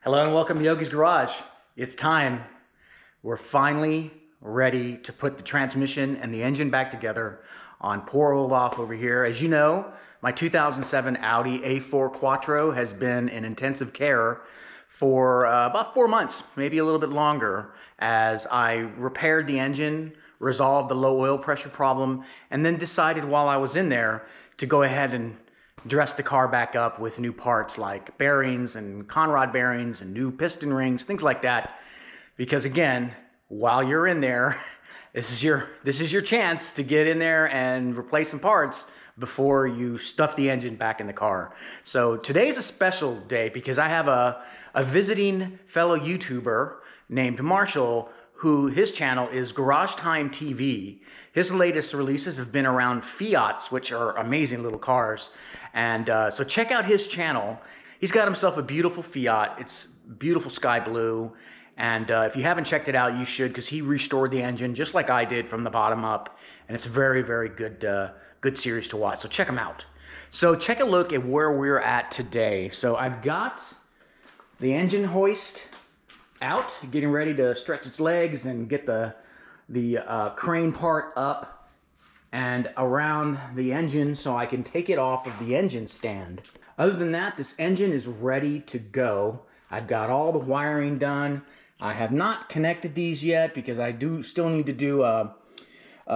Hello and welcome to Yogi's Garage. It's time. We're finally ready to put the transmission and the engine back together on poor Olaf over here. As you know, my 2007 Audi A4 Quattro has been in intensive care for about 4 months, maybe a little bit longer, as I repaired the engine, resolved the low oil pressure problem, and then decided while I was in there to go ahead and dress the car back up with new parts like bearings and conrod bearings and new piston rings, things like that. Because again, while you're in there, this is your chance to get in there and replace some parts before you stuff the engine back in the car. So today's a special day because I have a visiting fellow YouTuber named Marshall, who his channel is Garage Time TV. His latest releases have been around Fiats, which are amazing little cars. And so check out his channel. He's got himself a beautiful Fiat. It's beautiful sky blue. And if you haven't checked it out, you should, because he restored the engine just like I did from the bottom up. And it's a very, very good, good series to watch. So check him out. So check a look at where we're at today. So I've got the engine hoist out, getting ready to stretch its legs and get the crane part up and around the engine so I can take it off of the engine stand. Other than that, this engine is ready to go. I've got all the wiring done. I have not connected these yet because I do still need to do a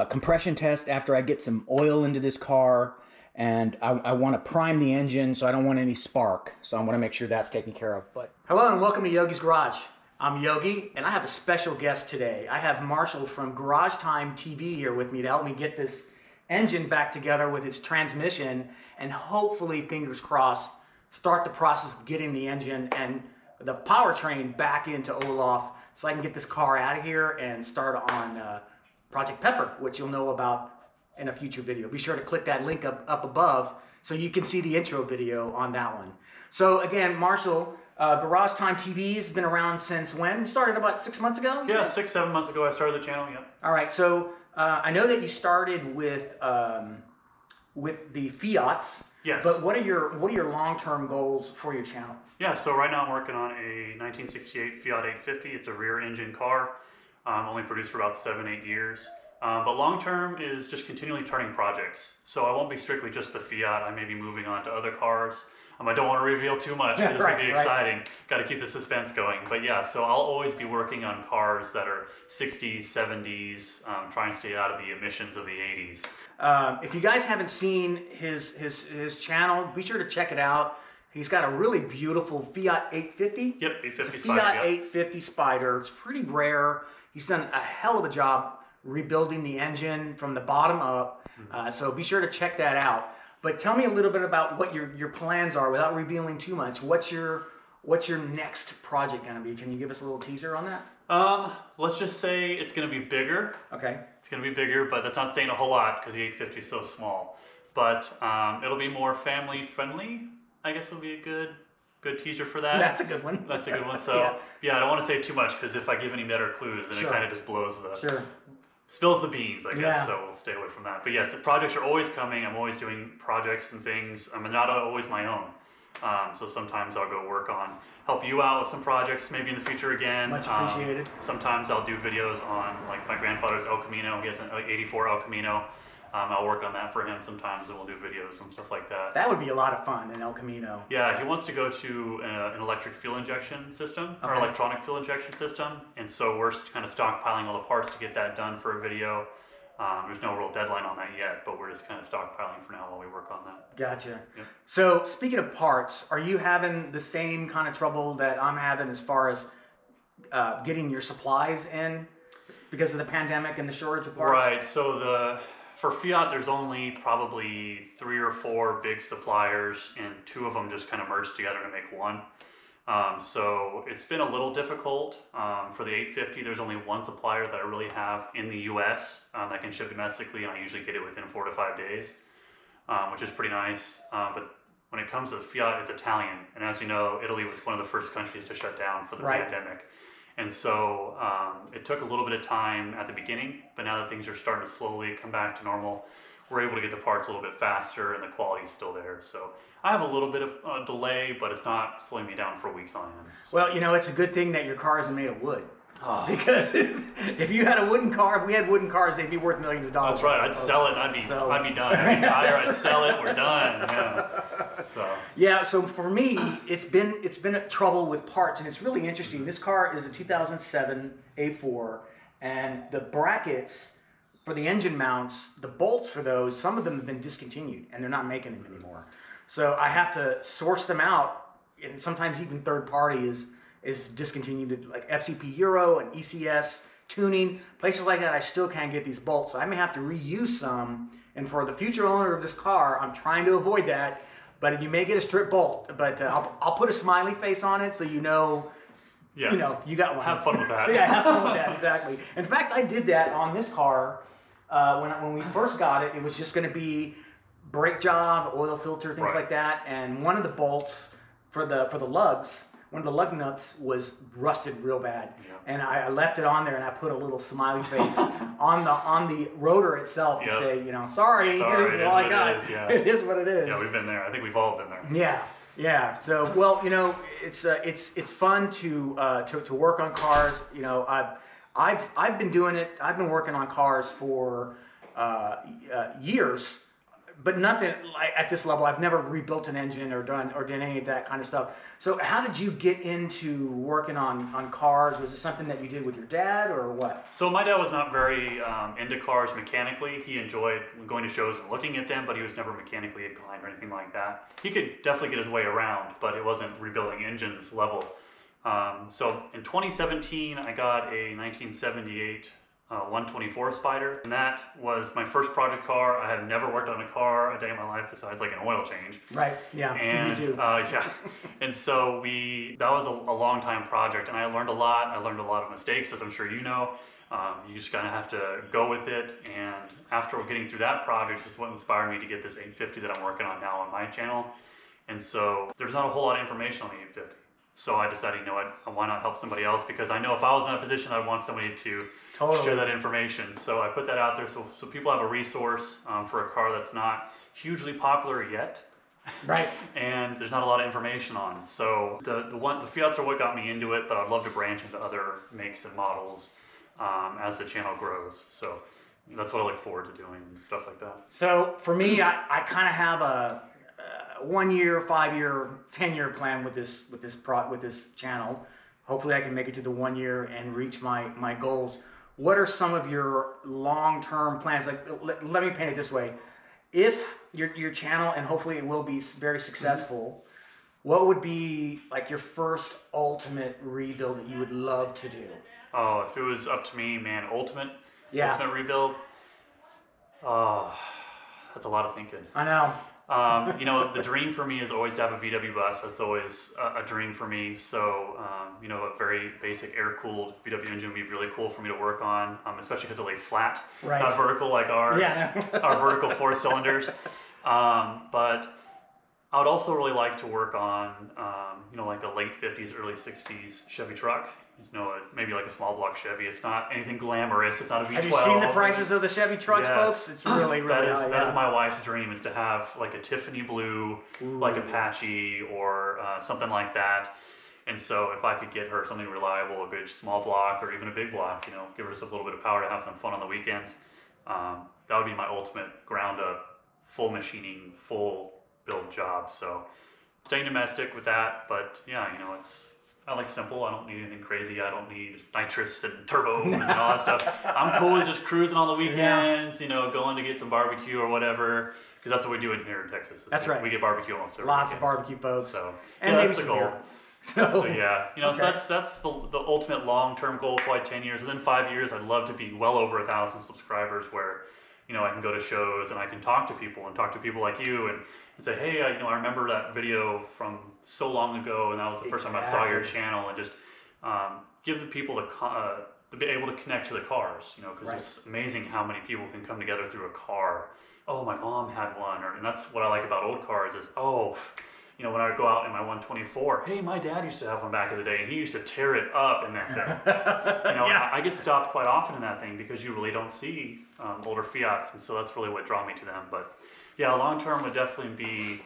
compression test after I get some oil into this car, and I want to prime the engine, so I don't want any spark. So I want to make sure that's taken care of. But hello and welcome to Yogi's Garage. I'm Yogi, and I have a special guest today. I have Marshall from Garage Time TV here with me to help me get this engine back together with its transmission, and hopefully, fingers crossed, start the process of getting the engine and the powertrain back into Olaf so I can get this car out of here and start on Project Pepper, which you'll know about in a future video. Be sure to click that link up above so you can see the intro video on that one. So again, Marshall, Garage Time TV has been around since when? You started about 6 months ago? Yeah, 6-7 months ago I started the channel, yeah. All right, so I know that you started with the Fiats. Yes. But what are your long-term goals for your channel? Yeah, so right now I'm working on a 1968 Fiat 850. It's a rear engine car, only produced for about 7-8 years. But long-term is just continually turning projects. So I won't be strictly just the Fiat. I may be moving on to other cars. I don't want to reveal too much because it's going to be exciting. Got to keep the suspense going. But yeah, so I'll always be working on cars that are 60s, 70s, trying to stay out of the emissions of the 80s. If you guys haven't seen his channel, be sure to check it out. He's got a really beautiful Fiat 850. Yep, 850 it's a Spider. Fiat yeah. 850 Spider. It's pretty rare. He's done a hell of a job rebuilding the engine from the bottom up. So be sure to check that out. But tell me a little bit about what your plans are without revealing too much. What's your next project going to be? Can you give us a little teaser on that? Let's just say it's going to be bigger. Okay. It's going to be bigger, but that's not saying a whole lot because the 850 is so small. But it'll be more family friendly. I guess it'll be a good teaser for that. That's a good one. That's a good one. So yeah, I don't want to say too much because if I give any better clues, then it kind of just blows the spills the beans, I guess. So we'll stay away from that. But yes, the projects are always coming. I'm always doing projects and things. I'm not always my own. So sometimes I'll go help you out with some projects maybe in the future again. Much appreciated. Sometimes I'll do videos on like my grandfather's El Camino. He has an 84 El Camino. I'll work on that for him sometimes, and we'll do videos and stuff like that. That would be a lot of fun in El Camino. Yeah, he wants to go to an electric fuel injection system, or electronic fuel injection system, and so we're kind of stockpiling all the parts to get that done for a video. There's no real deadline on that yet, but we're just kind of stockpiling for now while we work on that. Gotcha. Yep. So speaking of parts, are you having the same kind of trouble that I'm having as far as getting your supplies in because of the pandemic and the shortage of parts? Right, so for Fiat, there's only probably 3 or 4 big suppliers, and 2 of them just kind of merged together to make one. So it's been a little difficult. For the 850, there's only 1 supplier that I really have in the US that can ship domestically, and I usually get it within 4 to 5 days, which is pretty nice. But when it comes to Fiat, it's Italian, and as you know, Italy was one of the first countries to shut down for the pandemic. And so it took a little bit of time at the beginning, but now that things are starting to slowly come back to normal, we're able to get the parts a little bit faster and the quality is still there. So I have a little bit of delay, but it's not slowing me down for weeks on end. So. Well, you know, it's a good thing that your car isn't made of wood. Oh. Because if you had a wooden car, if we had wooden cars, they'd be worth millions of dollars. That's right. I'd sell it and I'd be done. I'd retire, I'd sell it, we're done. Yeah. So. Yeah, so for me, it's been a trouble with parts, and it's really interesting. This car is a 2007 A4, and the brackets for the engine mounts, the bolts for those, some of them have been discontinued, and they're not making them anymore. So I have to source them out, and sometimes even third party is discontinued, like FCP Euro and ECS tuning, places like that. I still can't get these bolts, so I may have to reuse some. And for the future owner of this car, I'm trying to avoid that. But you may get a strip bolt. But I'll put a smiley face on it so you know. Yeah. You know, you got one. Have fun with that. Yeah, have fun with that, exactly. In fact, I did that on this car when we first got it. It was just going to be brake job, oil filter, things like that. And one of the bolts for the lugs, one of the lug nuts was rusted real bad. Yeah. And I left it on there, and I put a little smiley face on the rotor itself to say, you know, sorry, this is all I got. It is what it is. Yeah, we've been there. I think we've all been there. Yeah. Yeah. So, well, you know, it's fun to work on cars. You know, I've been doing it. I've been working on cars for years, but nothing like at this level. I've never rebuilt an engine or done any of that kind of stuff. So, how did you get into working on cars? Was it something that you did with your dad, or what? So my dad was not very into cars mechanically. He enjoyed going to shows and looking at them, but he was never mechanically inclined or anything like that. He could definitely get his way around, but it wasn't rebuilding engines level. So in 2017, I got a 1978 124 Spider, and that was my first project car. I have never worked on a car a day in my life besides like an oil change. Right. Yeah. And, me too. Yeah. And so that was a long time project, and I learned a lot. I learned a lot of mistakes, as I'm sure you know. You just kind of have to go with it. And after getting through that project is what inspired me to get this 850 that I'm working on now on my channel. And so there's not a whole lot of information on the 850. So I decided, you know what, why not help somebody else? Because I know if I was in a position, I'd want somebody to share that information. So I put that out there so people have a resource for a car that's not hugely popular yet. Right. And there's not a lot of information on. So the Fiats are what got me into it, but I'd love to branch into other makes and models as the channel grows. So that's what I look forward to doing and stuff like that. So for me, I kind of have a 1 year, 5 year, 10-year plan with this channel. Hopefully I can make it to the 1 year and reach my goals. What are some of your long-term plans? Like, let me paint it this way. If your channel, and hopefully it will be very successful, what would be like your first ultimate rebuild that you would love to do? Oh, if it was up to me, man, ultimate rebuild. Oh, that's a lot of thinking. I know. You know, the dream for me is always to have a VW bus. That's always a dream for me. So, you know, a very basic air-cooled VW engine would be really cool for me to work on, especially because it lays flat, not vertical like ours, our vertical 4 cylinders. But I would also really like to work on, you know, like a late 50s, early 60s Chevy truck. You know, maybe like a small block Chevy. It's not anything glamorous. It's not a V12. Have you seen the prices of the Chevy trucks, folks? It's really that is my wife's dream, is to have like a Tiffany blue, like Apache or something like that. And so if I could get her something reliable, a good small block or even a big block, you know, give her just a little bit of power to have some fun on the weekends, that would be my ultimate ground up, full machining, full build job. So staying domestic with that, but yeah, you know, I like simple. I don't need anything crazy. I don't need nitrous and turbos and all that stuff. I'm cool with just cruising on the weekends, you know, going to get some barbecue or whatever, because that's what we do here in Texas. That's right. We get barbecue almost every Lots weekend. of barbecue, folks. So, and yeah, maybe that's the some goal. beer. So yeah, you know, so that's the ultimate long-term goal for like 10 years. Within 5 years, I'd love to be well over 1,000 subscribers where, you know, I can go to shows and I can talk to people like you and say, hey, you know, I remember that video from so long ago, and that was the first time I saw your channel, and just give the people to be able to connect to the cars, you know, because it's amazing how many people can come together through a car. Oh, my mom had one, and that's what I like about old cars is, you know, when I would go out in my 124, hey, my dad used to have one back in the day, and he used to tear it up in that thing. You know, Yeah. I get stopped quite often in that thing because you really don't see older Fiats, and so that's really what drew me to them. But yeah, long term would definitely be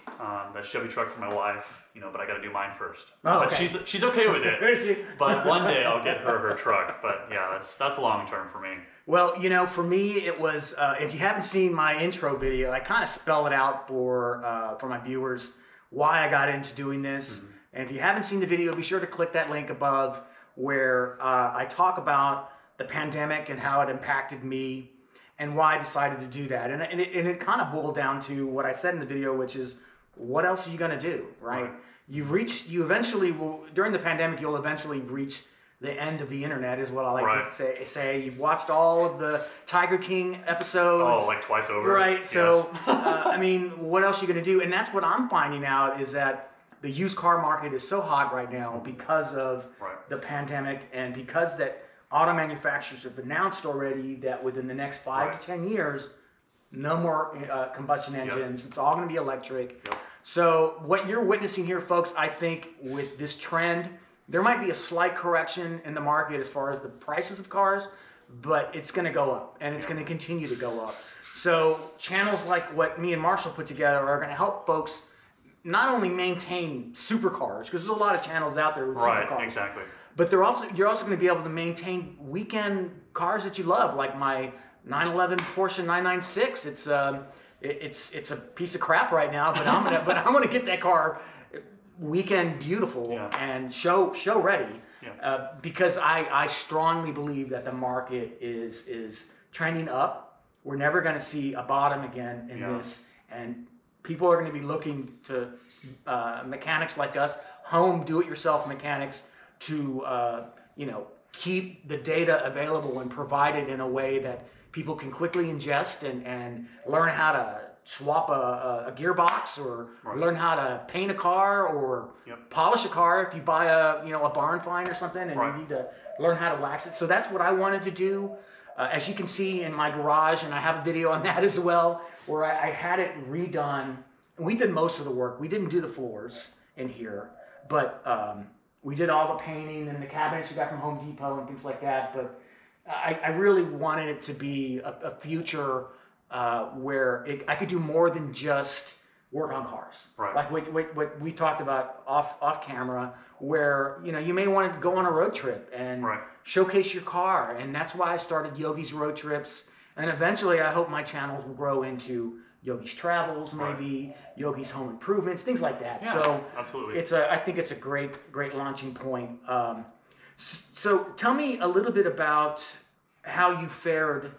that Chevy truck for my wife. You know, but I got to do mine first. Oh, but okay. she's okay with it. Is she? But one day I'll get her truck. But yeah, that's long term for me. Well, you know, for me, it was, if you haven't seen my intro video, I kind of spell it out for my viewers, why I got into doing this. Mm-hmm. And if you haven't seen the video, be sure to click that link above where I talk about the pandemic and how it impacted me and why I decided to do that. And it kind of boiled down to what I said in the video, which is, what else are you going to do, right? You eventually will, during the pandemic, you'll eventually reach the end of the internet, is what I like to say. You've watched all of the Tiger King episodes. Oh, like twice over. Right. Yes. So, I mean, what else are you going to do? And that's what I'm finding out, is that the used car market is so hot right now because of the pandemic, and because that auto manufacturers have announced already that within the next 5 to 10 years, no more combustion engines. It's all going to be electric. So what you're witnessing here, folks, I think with this trend, there might be a slight correction in the market as far as the prices of cars, but it's going to go up, and it's going to continue to go up. So channels like what me and Marshall put together are going to help folks not only maintain supercars, because there's a lot of channels out there with supercars. Right, exactly. But you're also going to be able to maintain weekend cars that you love, like my 911 Porsche 996. It's a piece of crap right now, but I'm gonna get that car weekend beautiful and show ready, because I strongly believe that the market is trending up. We're never going to see a bottom again in this, and people are going to be looking to mechanics like us, home do-it-yourself mechanics, to keep the data available and provide it in a way that people can quickly ingest and learn how to swap a gearbox, or learn how to paint a car, or polish a car if you buy a barn find or something, and you need to learn how to wax it. So that's what I wanted to do. As you can see in my garage, and I have a video on that as well, where I had it redone. We did most of the work. We didn't do the floors in here, but we did all the painting and the cabinets we got from Home Depot and things like that. But I really wanted it to be a future where I could do more than just work on cars. Like what we talked about off camera, where you may want to go on a road trip and showcase your car. And that's why I started Yogi's Road Trips. And eventually I hope my channels will grow into Yogi's Travels, maybe Yogi's Home Improvements, things like that. Yeah, so absolutely. I think it's a great launching point. So tell me a little bit about how you fared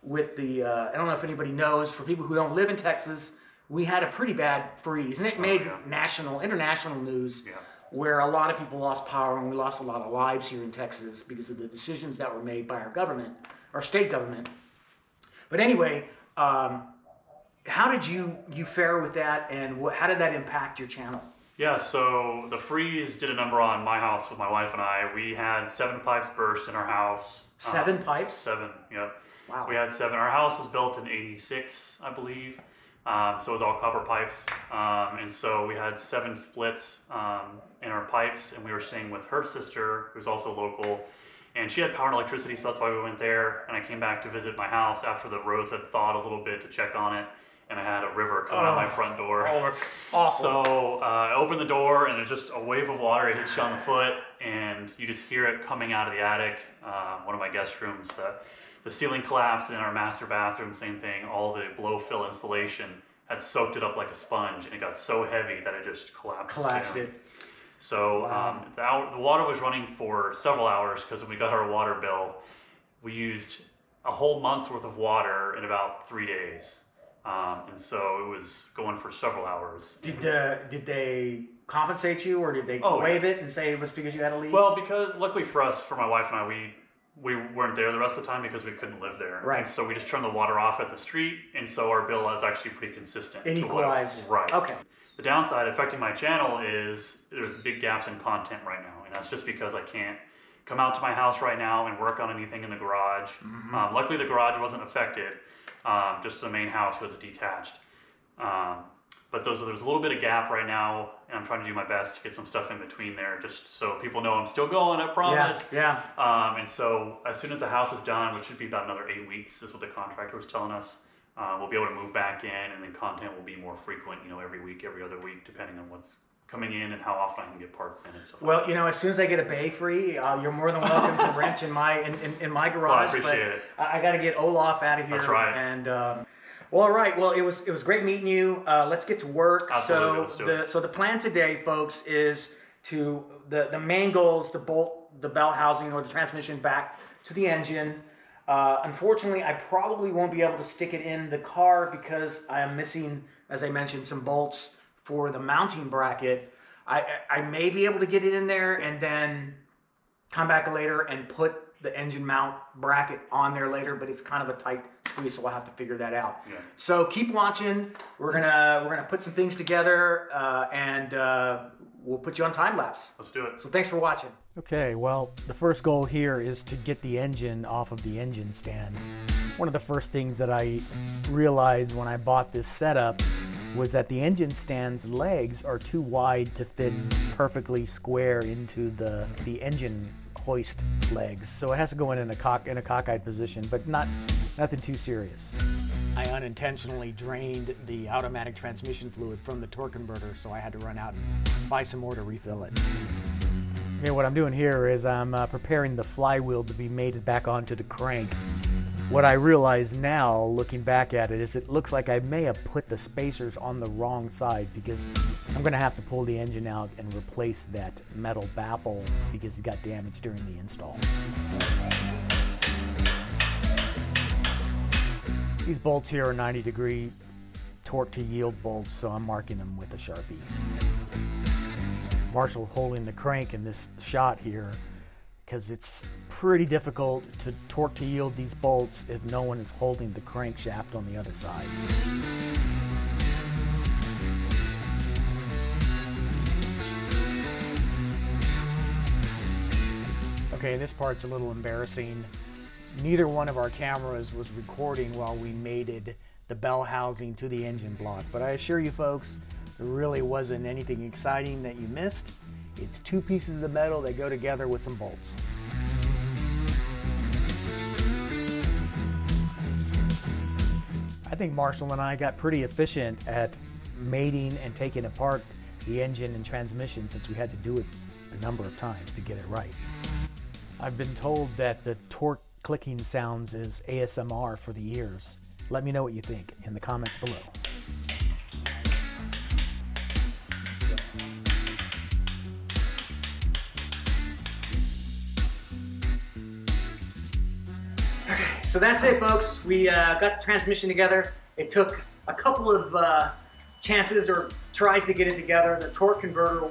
with the, I don't know if anybody knows, for people who don't live in Texas, we had a pretty bad freeze, and it made international news, where a lot of people lost power, and we lost a lot of lives here in Texas because of the decisions that were made by our government, our state government. But anyway, how did you fare with that, and how did that impact your channel? Yeah, so the freeze did a number on my house with my wife and I. We had 7 pipes burst in our house. 7 pipes? 7, yep. Wow. We had 7. Our house was built in '86, I believe. So it was all copper pipes. And so we had 7 splits in our pipes, and we were staying with her sister, who's also local. And she had power and electricity, so that's why we went there. And I came back to visit my house after the roads had thawed a little bit to check on it. And I had a river coming out my front door. Oh, that's awful. So I opened the door, and there's just a wave of water. It hits you on the foot, and you just hear it coming out of the attic. One of my guest rooms, the ceiling collapsed in our master bathroom, same thing. All the blow-fill insulation had soaked it up like a sponge, and it got so heavy that it just collapsed it. So the water was running for several hours, because when we got our water bill, we used a whole month's worth of water in about 3 days. And so it was going for several hours. Did they compensate you, or did they waive it and say it was because you had to leave? Well, because luckily for us, for my wife and I, we weren't there the rest of the time because we couldn't live there. Right. And so we just turned the water off at the street, and so our bill is actually pretty consistent. It equalized. Right. Okay. The downside affecting my channel is there's big gaps in content right now, and that's just because I can't come out to my house right now and work on anything in the garage. Luckily, the garage wasn't affected. Just the main house was detached. But there's a little bit of gap right now, and I'm trying to do my best to get some stuff in between there, just so people know I'm still going, I promise. Yeah. And so as soon as the house is done, which should be about another 8 weeks, is what the contractor was telling us, we'll be able to move back in, and then content will be more frequent, every week, every other week, depending on what's coming in and how often I can get parts in and stuff. Well, as soon as I get a bay free, you're more than welcome to wrench in my garage. Well, I appreciate it. I got to get Olaf out of here. That's right. And well, all right. Well, it was great meeting you. Let's get to work. Absolutely. So the plan today, folks, is to the main goal is to bolt the bell housing or the transmission back to the engine. Unfortunately, I probably won't be able to stick it in the car because I am missing, as I mentioned, some bolts for the mounting bracket. I may be able to get it in there and then come back later and put the engine mount bracket on there later, but it's kind of a tight squeeze, so we'll have to figure that out. Yeah. So keep watching. We're gonna put some things together and we'll put you on time lapse. Let's do it. So thanks for watching. Okay, well, the first goal here is to get the engine off of the engine stand. One of the first things that I realized when I bought this setup was that the engine stand's legs are too wide to fit perfectly square into the engine hoist legs. So it has to go in a cockeyed position, but nothing too serious. I unintentionally drained the automatic transmission fluid from the torque converter, so I had to run out and buy some more to refill it. Okay, what I'm doing here is I'm preparing the flywheel to be mated back onto the crank. What I realize now, looking back at it, is it looks like I may have put the spacers on the wrong side because I'm going to have to pull the engine out and replace that metal baffle because it got damaged during the install. These bolts here are 90-degree torque to yield bolts, so I'm marking them with a Sharpie. Marshall holding the crank in this shot here because it's pretty difficult to torque to yield these bolts if no one is holding the crankshaft on the other side. Okay, this part's a little embarrassing. Neither one of our cameras was recording while we mated the bell housing to the engine block, but I assure you folks, there really wasn't anything exciting that you missed. It's two pieces of metal that go together with some bolts. I think Marshall and I got pretty efficient at mating and taking apart the engine and transmission since we had to do it a number of times to get it right. I've been told that the torque clicking sounds is ASMR for the ears. Let me know what you think in the comments below. So that's it, folks. We got the transmission together. It took a couple of chances or tries to get it together. The torque converter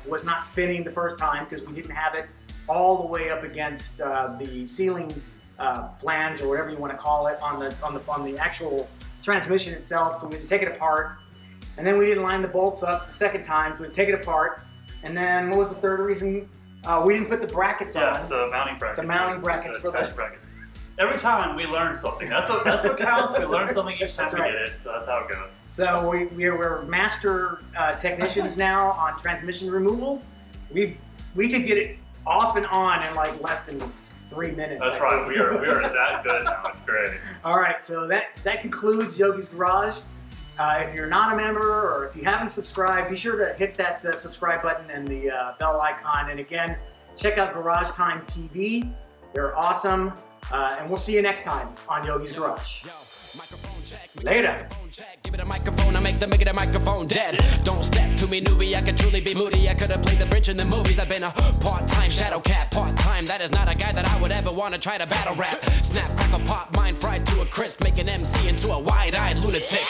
was not spinning the first time because we didn't have it all the way up against the ceiling flange or whatever you want to call it on the actual transmission itself. So we had to take it apart, and then we didn't line the bolts up the second time. So we had to take it apart, and then what was the third reason? We didn't put the brackets on. Yeah, the mounting brackets. The mounting brackets for the brackets. Every time we learn something. That's what counts. We learn something each time we get it. So that's how it goes. So we're master technicians now on transmission removals. We could get it off and on in like less than 3 minutes. That's right. We are that good now. It's great. All right. So that concludes Yogi's Garage. If you're not a member or if you haven't subscribed, be sure to hit that subscribe button and the bell icon. And again, check out Garage Time TV. They're awesome. And we'll see you next time on Yogi's Garage. Later. Give it a microphone, I make the microphone dead. Don't step to me, newbie, I could truly be moody. I could have played the bridge in the movies. I've been a part-time shadow cat, part-time. That is not a guy that I would ever want to try to battle rap. Snap, crackle, pop, mind fried to a crisp, make an MC into a wide-eyed lunatic.